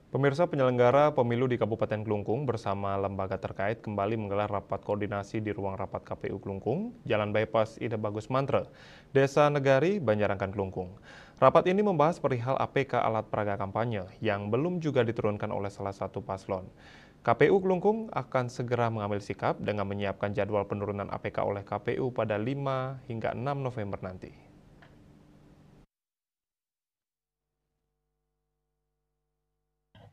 Pemirsa, penyelenggara pemilu di Kabupaten Klungkung bersama lembaga terkait kembali menggelar rapat koordinasi di ruang rapat KPU Klungkung, Jalan Bypass Ida Bagus Mantre, Desa Negari, Banjarangkan Klungkung. Rapat ini membahas perihal APK alat peraga kampanye yang belum juga diturunkan oleh salah satu paslon. KPU Klungkung akan segera mengambil sikap dengan menyiapkan jadwal penurunan APK oleh KPU pada 5 hingga 6 November nanti.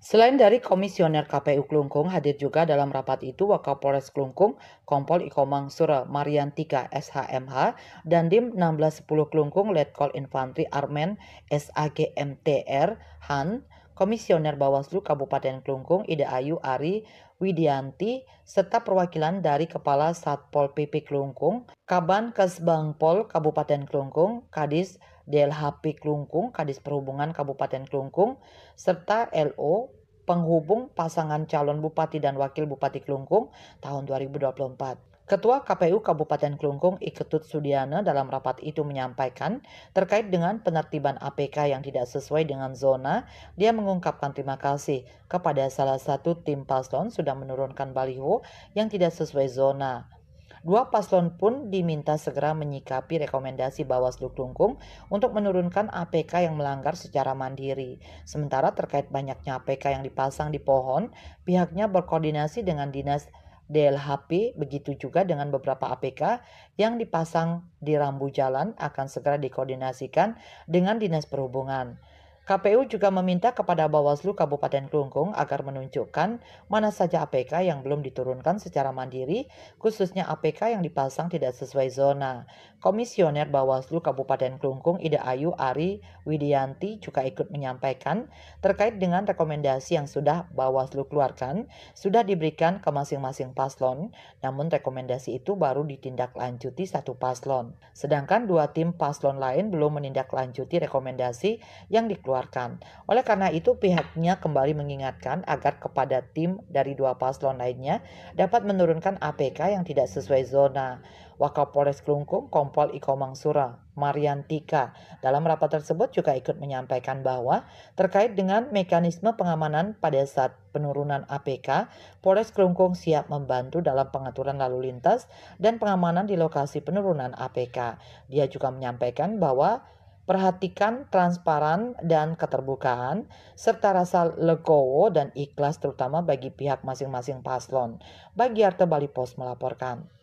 Selain dari Komisioner KPU Klungkung, hadir juga dalam rapat itu Wakapolres Klungkung, Kompol Ikomang Sura Mariantika SHMH, dan Dim 1610 Klungkung Letkol Infantri Armen SAGMTR Han, Komisioner Bawaslu Kabupaten Klungkung Ida Ayu Ari Widianti, serta perwakilan dari Kepala Satpol PP Klungkung, Kaban Kesbangpol Kabupaten Klungkung, Kadis DLHP Klungkung, Kadis Perhubungan Kabupaten Klungkung, serta LO penghubung pasangan calon Bupati dan Wakil Bupati Klungkung tahun 2024. Ketua KPU Kabupaten Klungkung Iketut Sudiana dalam rapat itu menyampaikan terkait dengan penertiban APK yang tidak sesuai dengan zona, dia mengungkapkan terima kasih kepada salah satu tim paslon sudah menurunkan baliho yang tidak sesuai zona. Dua paslon pun diminta segera menyikapi rekomendasi Bawaslu Klungkung untuk menurunkan APK yang melanggar secara mandiri. Sementara terkait banyaknya APK yang dipasang di pohon, pihaknya berkoordinasi dengan Dinas DLHP, begitu juga dengan beberapa APK yang dipasang di rambu jalan akan segera dikoordinasikan dengan Dinas Perhubungan. KPU juga meminta kepada Bawaslu Kabupaten Klungkung agar menunjukkan mana saja APK yang belum diturunkan secara mandiri, khususnya APK yang dipasang tidak sesuai zona. Komisioner Bawaslu Kabupaten Klungkung Ida Ayu Ari Widianti juga ikut menyampaikan terkait dengan rekomendasi yang sudah Bawaslu keluarkan, sudah diberikan ke masing-masing paslon, namun rekomendasi itu baru ditindaklanjuti satu paslon. Sedangkan dua tim paslon lain belum menindaklanjuti rekomendasi yang dikeluarkan. Oleh karena itu, pihaknya kembali mengingatkan agar kepada tim dari dua paslon lainnya dapat menurunkan APK yang tidak sesuai zona. Wakapolres Klungkung Kompol Ikomang Sura Mariantika dalam rapat tersebut juga ikut menyampaikan bahwa terkait dengan mekanisme pengamanan pada saat penurunan APK, Polres Klungkung siap membantu dalam pengaturan lalu lintas dan pengamanan di lokasi penurunan APK. Dia juga menyampaikan bahwa perhatikan transparan dan keterbukaan, serta rasa legowo dan ikhlas terutama bagi pihak masing-masing paslon. Bagi Arte Bali Pos melaporkan.